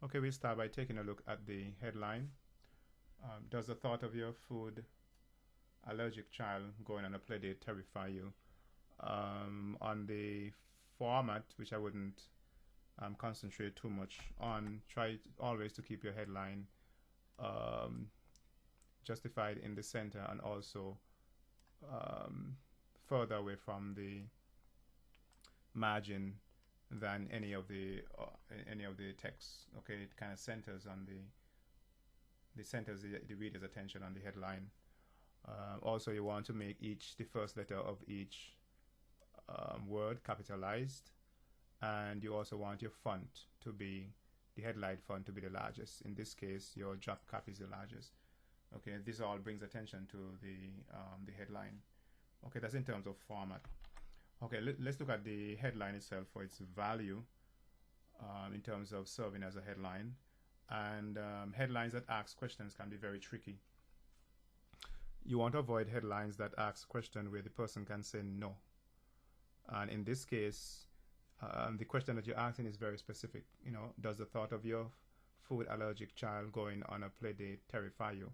Okay, we'll start by taking a look at the headline. Does the thought of your food allergic child going on a play date terrify you? On the format, which I wouldn't concentrate too much on, try always to keep your headline um, justified in the center and also um, further away from the margin than any of the text. Okay, it kind of centers on the reader's attention on the headline. Also, you want to make the first letter of each word capitalized, and you also want your font to be the headline font to be the largest. In this case, your drop cap is the largest. Okay, this all brings attention to the headline. Okay, that's in terms of format. Okay, let's look at the headline itself for its value in terms of serving as a headline. And headlines that ask questions can be very tricky. You want to avoid headlines that ask question where the person can say no. And in this case, the question that you're asking is very specific. You know, does the thought of your food allergic child going on a play date terrify you?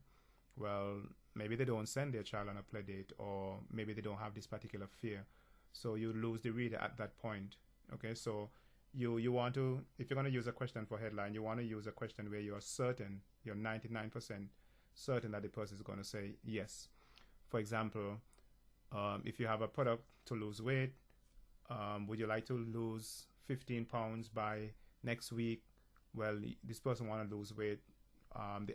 Well, maybe they don't send their child on a play date, or maybe they don't have this particular fear. So you lose the reader at that point. Okay, so you want to, if you're going to use a question for headline, you want to use a question where you're certain, you're 99% certain that the person is going to say yes. For example, if you have a product to lose weight, would you like to lose 15 pounds by next week? Well, this person want to lose weight. The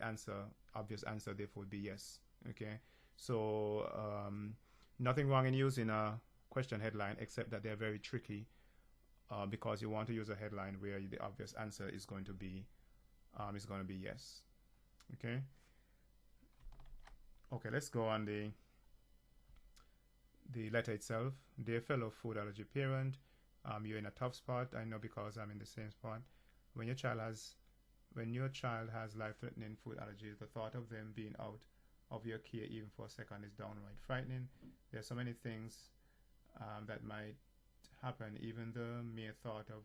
obvious answer, therefore, would be yes. Okay, so nothing wrong in using a question headline, except that they're very tricky because you want to use a headline where the obvious answer is going to be yes. Okay. Okay, let's go on the letter itself. Dear fellow food allergy parent, you're in a tough spot. I know because I'm in the same spot. When your child has life-threatening food allergies, the thought of them being out of your care even for a second is downright frightening. There are so many things that might happen. Even the mere thought of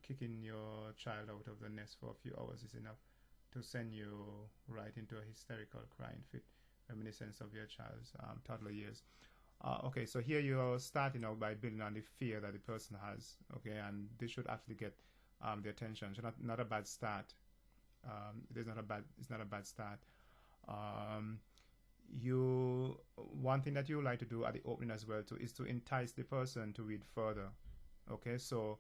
kicking your child out of the nest for a few hours is enough to send you right into a hysterical crying fit, reminiscence of your child's toddler years. Okay, so here you're starting out by building on the fear that the person has. Okay, and this should actually get the attention. So not a bad start. It's not a bad start. One thing that you like to do at the opening as well too is to entice the person to read further. Okay, so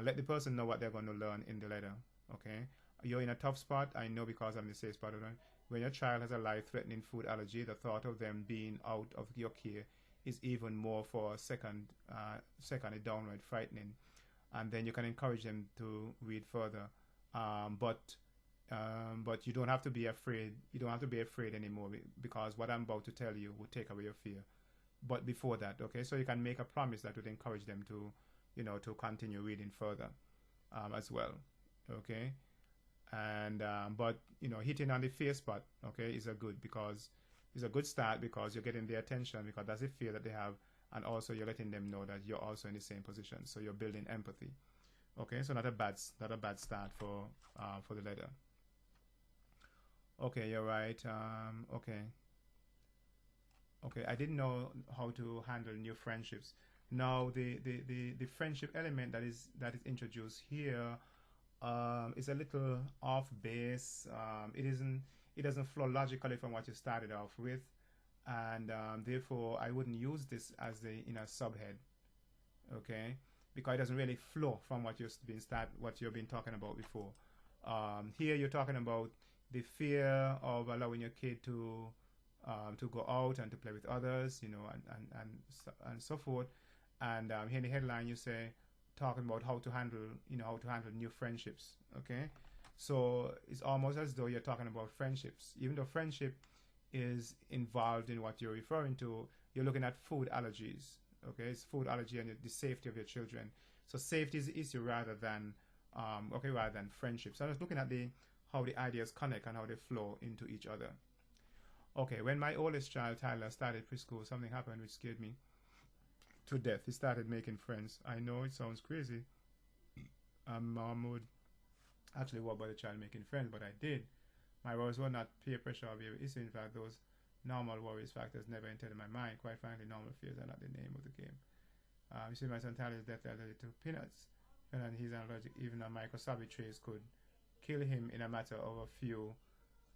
let the person know what they're going to learn in the letter. Okay, you're in a tough spot. I know because I'm the safe spot. When your child has a life-threatening food allergy, the thought of them being out of your care is even more for a second downright frightening. And then you can encourage them to read further, but you don't have to be afraid. You don't have to be afraid anymore because what I'm about to tell you will take away your fear. But before that, okay, so you can make a promise that would encourage them to, to continue reading further, as well, okay. And but hitting on the fear spot, okay, is a good start because you're getting their attention because that's the fear that they have, and also you're letting them know that you're also in the same position, so you're building empathy. Okay, so not a bad start for the letter. Okay, you're right. Okay, I didn't know how to handle new friendships. Now the friendship element that is introduced here is a little off base. It doesn't flow logically from what you started off with, and therefore I wouldn't use this as the subhead. Okay, because it doesn't really flow from what you've been talking about before. Here you're talking about the fear of allowing your kid to go out and to play with others, and so forth. And here in the headline you say talking about how to handle new friendships. Okay, so it's almost as though you're talking about friendships, even though friendship is involved in what you're referring to. You're looking at food allergies. Okay, it's food allergy and the safety of your children. So safety is the issue rather than friendship. So I was looking at how the ideas connect and how they flow into each other. Okay, when my oldest child Tyler started preschool, something happened which scared me to death. He started making friends. I know it sounds crazy, Mahmoud. actually worry about the child making friends, but I did. My worries were not peer pressure or behavior issue. In fact, those normal worries factors never entered my mind. Quite frankly, normal fears are not the name of the game. You see, my son Tyler is deathly allergic to peanuts, and he's allergic. Even a microscopic trace could kill him in a matter of a few,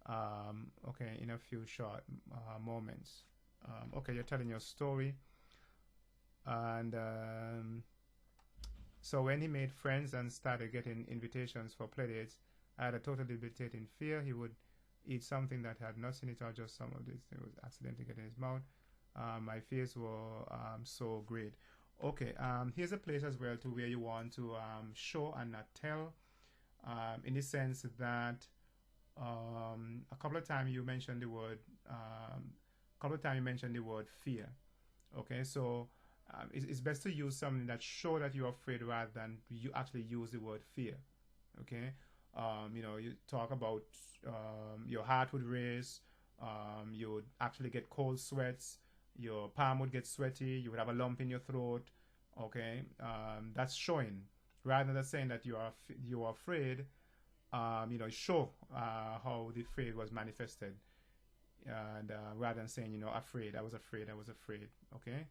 in a few short moments. Okay, you're telling your story, and so when he made friends and started getting invitations for playdates, I had a totally debilitating fear he would eat something that had not seen it or just some of this thing was accidentally getting in his mouth. My fears were so great. Okay, here's a place as well to where you want to show and not tell, in the sense that a couple of times you mentioned the word fear. Okay, so it's best to use something that show that you're afraid rather than you actually use the word fear. Okay, you talk about your heart would race, you would actually get cold sweats, your palm would get sweaty, you would have a lump in your throat. Okay, that's showing rather than saying that you are afraid. Show how the afraid was manifested, and rather than saying afraid, I was afraid. Okay.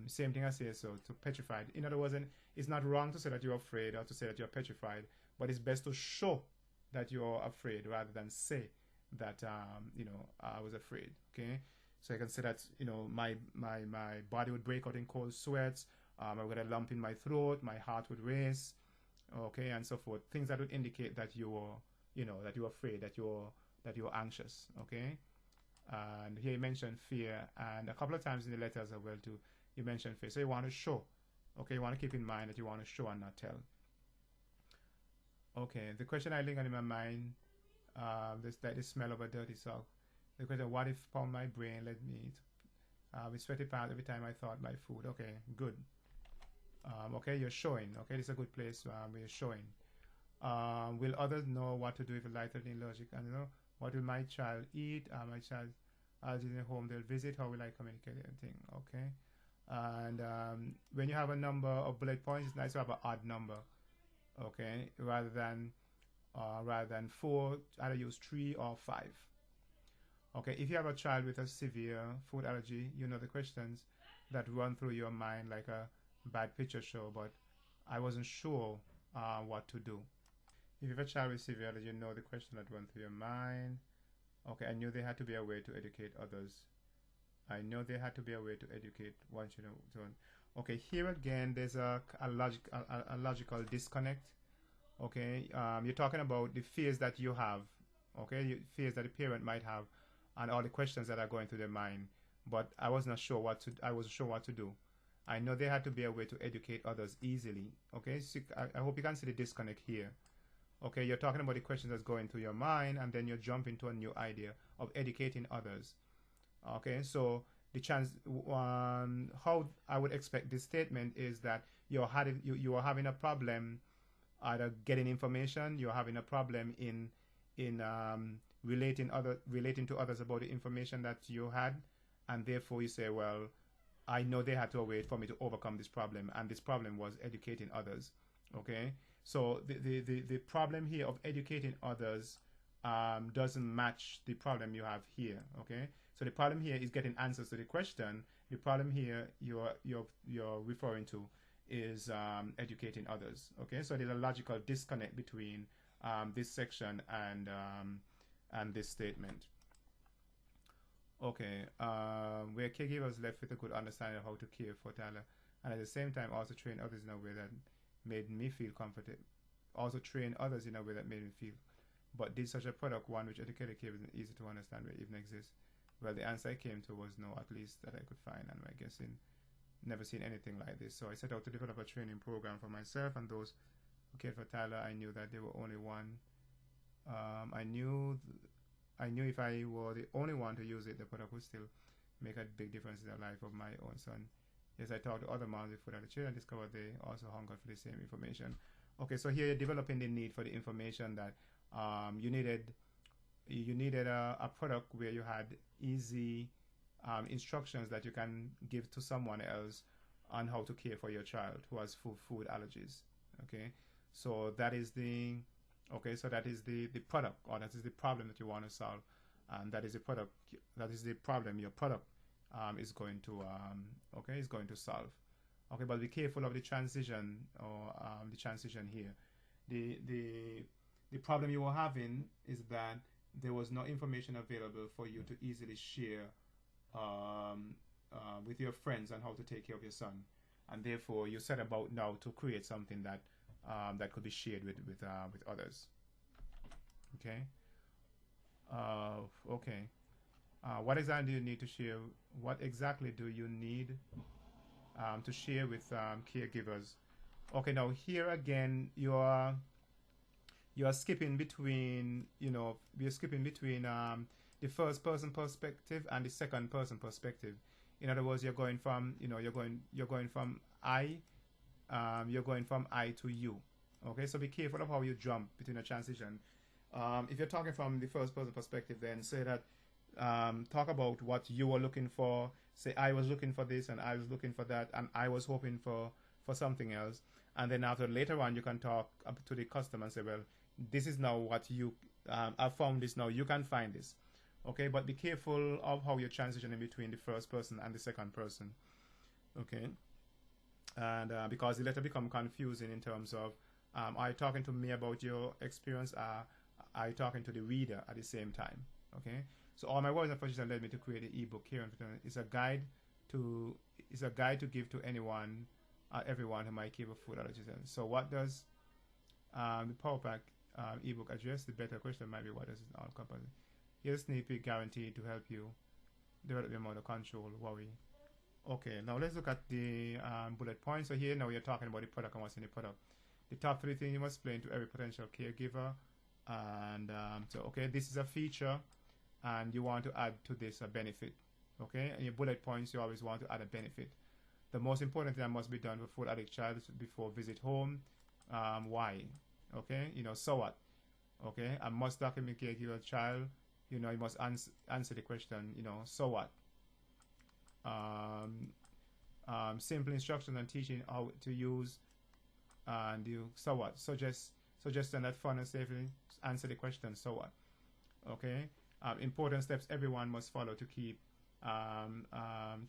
Same thing I say so to petrified. In other words, it's not wrong to say that you're afraid or to say that you're petrified, but it's best to show that you're afraid rather than say that I was afraid. Okay, so I can say that my body would break out in cold sweats, I would get a lump in my throat, my heart would race, okay, and so forth. Things that would indicate that you're afraid, that you're anxious. Okay. And here you mentioned fear, and a couple of times in the letters as well too, you mentioned fear. So you want to show, okay, you want to keep in mind that you want to show and not tell. Okay, the question I linger in my mind, the smell of a dirty sock. The question, what if upon my brain led me with sweaty palms every time I thought my food? Okay, good. Okay, you're showing. Okay, this is a good place where you're showing. Will others know what to do if a life-threatening allergic? And what will my child eat? My child allergies in the home they'll visit. How will I communicate anything? Okay. And when you have a number of bullet points, it's nice to have an odd number. Okay, rather than 4, either use 3 or 5. Okay, if you have a child with a severe food allergy, the questions that run through your mind like a bad picture show, but I wasn't sure what to do. If you have a child with severe allergy, the question that run through your mind. Okay, I knew there had to be a way to educate others. I know there had to be a way to educate one children. Okay, here again, there's a logical disconnect. Okay, you're talking about the fears that you have. Okay, fears that the parent might have, and all the questions that are going through their mind. But I wasn't sure what to do. I know there had to be a way to educate others easily. Okay, so I hope you can see the disconnect here. Okay, you're talking about the questions that's going through your mind, and then you jump into a new idea of educating others. Okay, so the chance, how I would expect this statement is that you are having a problem either getting information, you're having a problem in relating to others about the information that you had, and therefore you say, well, I know they had to wait for me to overcome this problem, and this problem was educating others. Okay, so the problem here of educating others doesn't match the problem you have here. Okay, so the problem here is getting answers to the question. The problem here you're referring to is educating others. Okay, so there's a logical disconnect between this section and this statement. Okay, where caregivers left with a good understanding of how to care for Tyler, and at the same time also train others in a way that made me feel comforted. Also train others in a way that made me feel. But did such a product, one which educated caregivers is easy to understand where it even exists? Well, the answer I came to was no, at least that I could find, and I guess never seen anything like this. So I set out to develop a training program for myself and those who cared for Tyler. I knew that they were only one. I knew if I were the only one to use it, the product would still make a big difference in the life of my own son. Yes, I talked to other moms before that the children discovered they also hungered for the same information. Okay, so here you're developing the need for the information that you needed a product where you had easy instructions that you can give to someone else on how to care for your child who has food allergies. Okay, So that is the okay. So that is the product, or that is the problem that you want to solve, and that is the product. That is the problem your product is going to okay, is going to solve. Okay, but be careful of the transition, or the transition here. The problem you were having is that there was no information available for you to easily share with your friends on how to take care of your son, and therefore you set about now to create something that that could be shared with others. Okay. Okay. What exactly do you need to share? What exactly do you need to share with caregivers? Okay. Now here again, you're skipping between, you're skipping between the first person perspective and the second person perspective. In other words, you're going from, you're going from you're going from I to you. Okay, so be careful of how you jump between a transition. If you're talking from the first person perspective, then say that, talk about what you were looking for. Say, I was looking for this, and I was looking for that, and I was hoping for something else. And then after, later on, you can talk up to the customer and say, well, this is now what you, I found this, now you can find this. Okay, but be careful of how you transition in between the first person and the second person. Okay, and because it later become confusing in terms of, are you talking to me about your experience? Are you talking to the reader at the same time? Okay, so all my words and phrases led me to create the ebook here. It's a guide to give to anyone, everyone who might keep a food allergy. So what does the Power Pack ebook address? The better question might be, what does it all encompass? Here's a sneak peek guaranteed to help you develop your amount of control, worry. Okay, now let's look at the bullet points. So here now you're talking about the product and what's in the product. The top 3 things you must explain to every potential caregiver. And so, okay, this is a feature, and you want to add to this a benefit. Okay, and your bullet points, you always want to add a benefit. The most important thing that must be done for food addict child before visit home. Why? Okay, so what? Okay, I must document caregiver child. You must answer the question, so what? Simple instructions and teaching how to use, and you, so what? Suggesting that fun and safely answer the question, so what? Okay, important steps everyone must follow to keep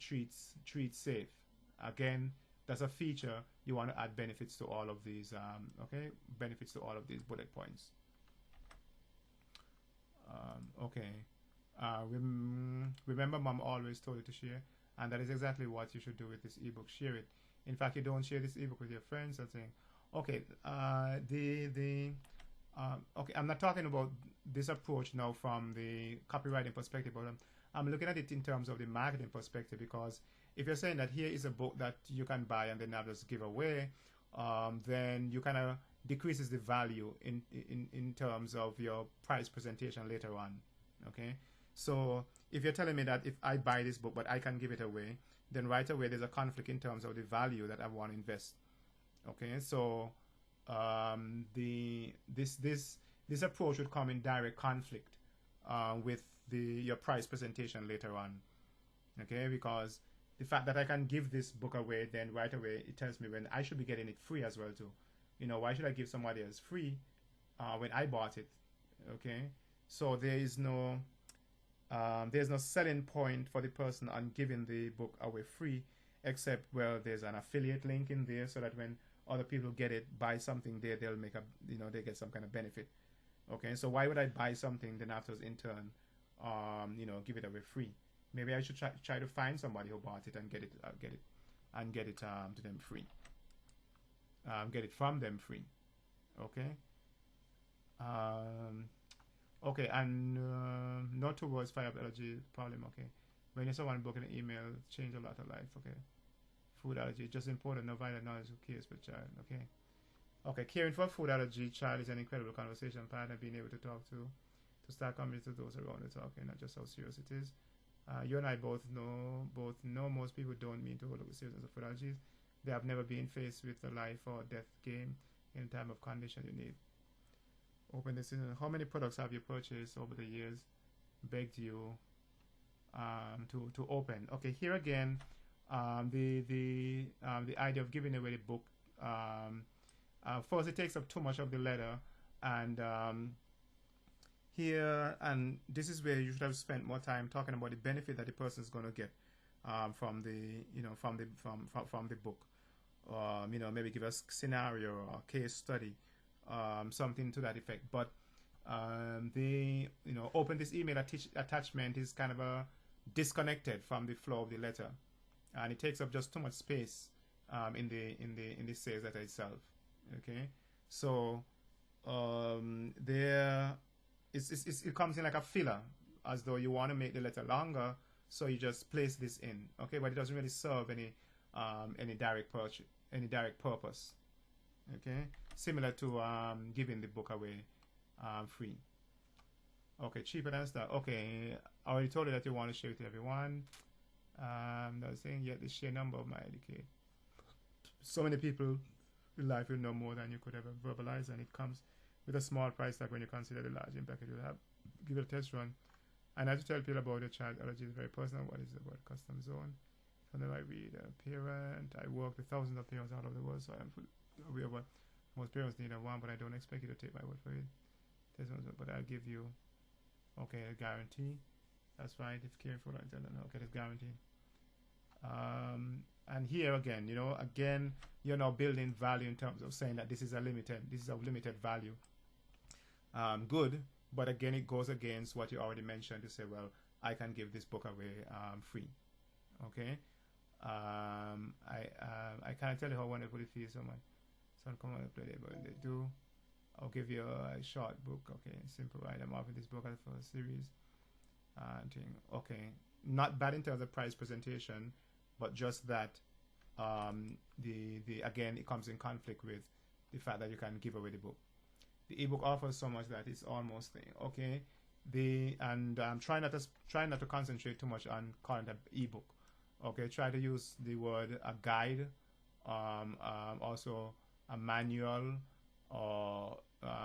treats safe. Again, that's a feature. You want to add benefits to all of these. Okay, benefits to all of these bullet points. Okay. Remember, mom always told you to share, and that is exactly what you should do with this ebook. Share it. In fact, you don't share this ebook with your friends. That's saying, okay. Okay, I'm not talking about this approach now from the copywriting perspective, but I'm looking at it in terms of the marketing perspective, because if you're saying that here is a book that you can buy and then others give away, then you kind of decreases the value in terms of your price presentation later on. Okay, so if you're telling me that if I buy this book but I can give it away, then right away there's a conflict in terms of the value that I want to invest. Okay, so this approach would come in direct conflict with your price presentation later on. Okay, because the fact that I can give this book away, then right away it tells me when I should be getting it free as well too. Why should I give somebody else free when I bought it? Okay, so there's no selling point for the person on giving the book away free, except, well, there's an affiliate link in there so that when other people get it, buy something there, they'll make they get some kind of benefit. Okay, so why would I buy something then afterwards in turn give it away free? Maybe I should try to find somebody who bought it and get it to them free. Get it from them free. Okay. Okay, and not towards fire allergy problem. Okay, when you someone book an email, change a lot of life. Okay, food allergy just important. No vital knowledge who cares for child. Okay, okay, caring for food allergy child is an incredible conversation partner. Being able to talk to start coming to those around the talking, not just how serious it is. You and I both know most people don't mean to overlook the seriousness of food allergies. They have never been faced with a life or death game in time of condition you need. Open this in. How many products have you purchased over the years? Begged you to open. Okay, here again, the idea of giving away the book First, it takes up too much of the letter, and here, and this is where you should have spent more time talking about the benefit that the person is going to get from the from the book. Maybe give us scenario or case study, something to that effect. But the open this email attachment is kind of a disconnected from the flow of the letter, and it takes up just too much space in the sales letter itself. Okay, so there it comes in like a filler, as though you want to make the letter longer, so you just place this in. Okay, but it doesn't really serve any direct purpose. Okay, similar to giving the book away free. Okay, cheaper than that. Okay, I already told you that you want to share it with everyone. That's saying yet the sheer number of my educate. So many people in life will know more than you could ever verbalize, and it comes with a small price tag when you consider the large impact it will have. Give it a test run. And as you tell people about your child allergy is very personal. What is it about custom zone? So then I read a parent. I work with thousands of parents all over the world, so I am fully aware of what most parents need and want, but I don't expect you to take my word for it. But I'll give you a guarantee. That's right. If caring for okay, it's guaranteed. And here again, you're now building value in terms of saying that this is a limited value. Good, but again, it goes against what you already mentioned to say, well, I can give this book away free. Okay. I can't tell you how wonderful it feels. Someone come on and play it, but they do. I'll give you a short book. Okay, simple. Right, I'm offering this book as for a series. Okay, not bad in terms of price presentation, but just that again, it comes in conflict with the fact that you can give away the book. The ebook offers so much that it's almost thing. Okay, try not to concentrate too much on calling it an ebook. Okay, try to use the word a guide, also a manual, or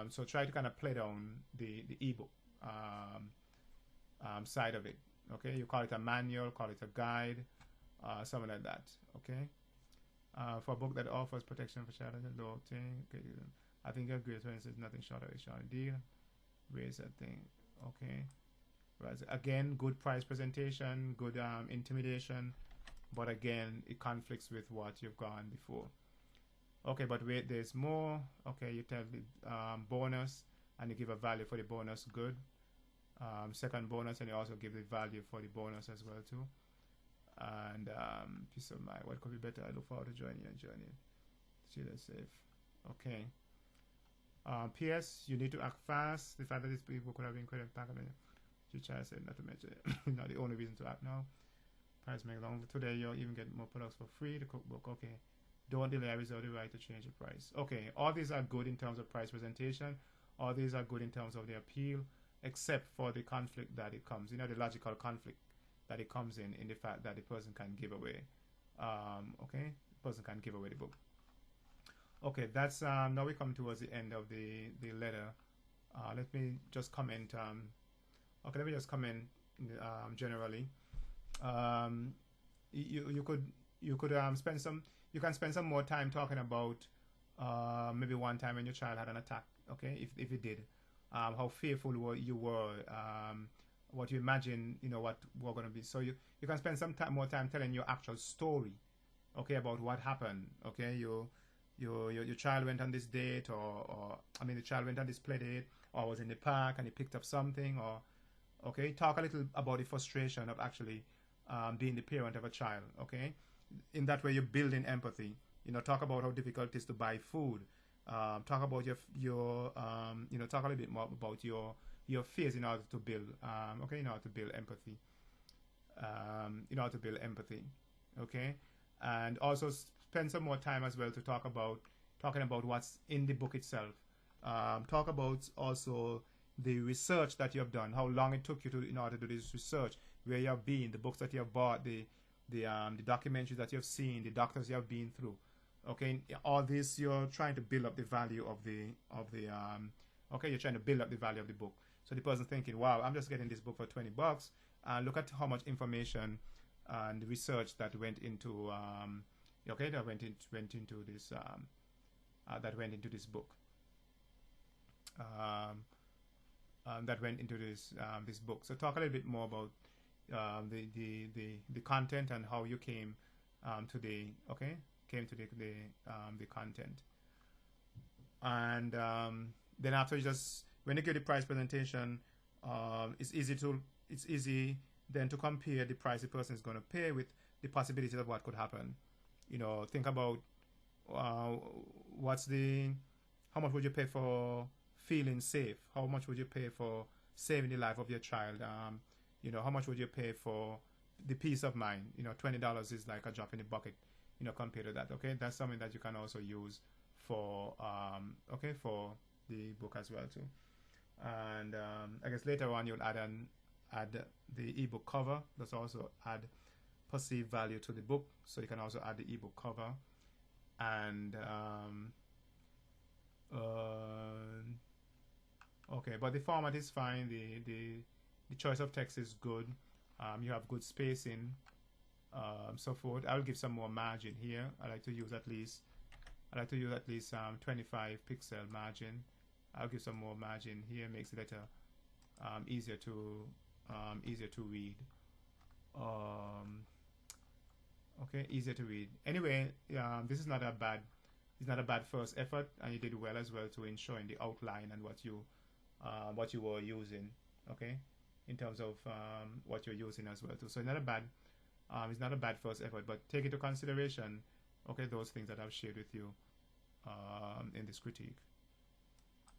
so try to kind of play down the ebook side of it. Okay, you call it a manual, call it a guide, something like that. Okay, for a book that offers protection for child and low thing. Okay, I think a great one says nothing short of a short deal. Raise that thing. Okay, right. Again, good price presentation, good intimidation, but again, it conflicts with what you've gone before. Okay, but wait, there's more. Okay, you tell the bonus, and you give a value for the bonus. Good. Second bonus, and you also give the value for the bonus as well too. And peace of mind. What could be better? I look forward to joining your journey. See that safe. Okay. P.S. You need to act fast. The fact that these people could have been incredible. Teacher said not to mention it. Not the only reason to act now. Price make long. Today you'll even get more products for free. The cookbook. Okay. Don't delay. I reserve the right to change the price. Okay. All these are good in terms of price presentation. All these are good in terms of the appeal, except for the conflict that it comes. The logical conflict that it comes in the fact that the person can give away. Okay. The person can give away the book. Okay, that's now we come towards the end of the letter. Let me just comment. Okay, let me just comment generally. You could spend some more time talking about maybe one time when your child had an attack. Okay, if it did, how fearful you were, what you imagine, what we're going to be. So you can spend some more time telling your actual story. Okay, about what happened. Okay, your child went on this date, or the child went on this play date, or was in the park and he picked up something, or okay, talk a little about the frustration of actually being the parent of a child. Okay, in that way you're building empathy. Talk about how difficult it is to buy food. Talk about your talk a little bit more about your fears in order to build in order to build empathy. Okay, and also spend some more time as well to talking about what's in the book itself. Talk about also the research that you have done, how long it took you in order to do this research, where you have been, the books that you have bought, the documentaries that you have seen, the doctors you have been through. Okay, all this you're trying to build up the value of the you're trying to build up the value of the book. So the person thinking, wow, I'm just getting this book for $20. Look at how much information and the research that went into that went into this that went into this book. That went into this book. So talk a little bit more about the content and how you came to the content. And then after, when you get the price presentation, it's easy then to compare the price the person is going to pay with the possibilities of what could happen. Think about how much would you pay for feeling safe? How much would you pay for saving the life of your child? How much would you pay for the peace of mind? $20 is like a drop in the bucket, compared to that. Okay, that's something that you can also use for for the book as well too. And I guess later on you'll add the ebook cover. Let's also add perceived value to the book, so you can also add the ebook cover. And okay, but the format is fine. The choice of text is good. You have good spacing, so forth. I'll give some more margin here. I like to use at least 25 pixel margin. I'll give some more margin here. Makes the letter easier to read. Okay, easier to read. Anyway, this is not a bad first effort, and you did well as well to ensuring the outline and what you were using. Okay, in terms of what you're using as well too. So it's not a bad first effort, but take into consideration, okay, those things that I've shared with you in this critique.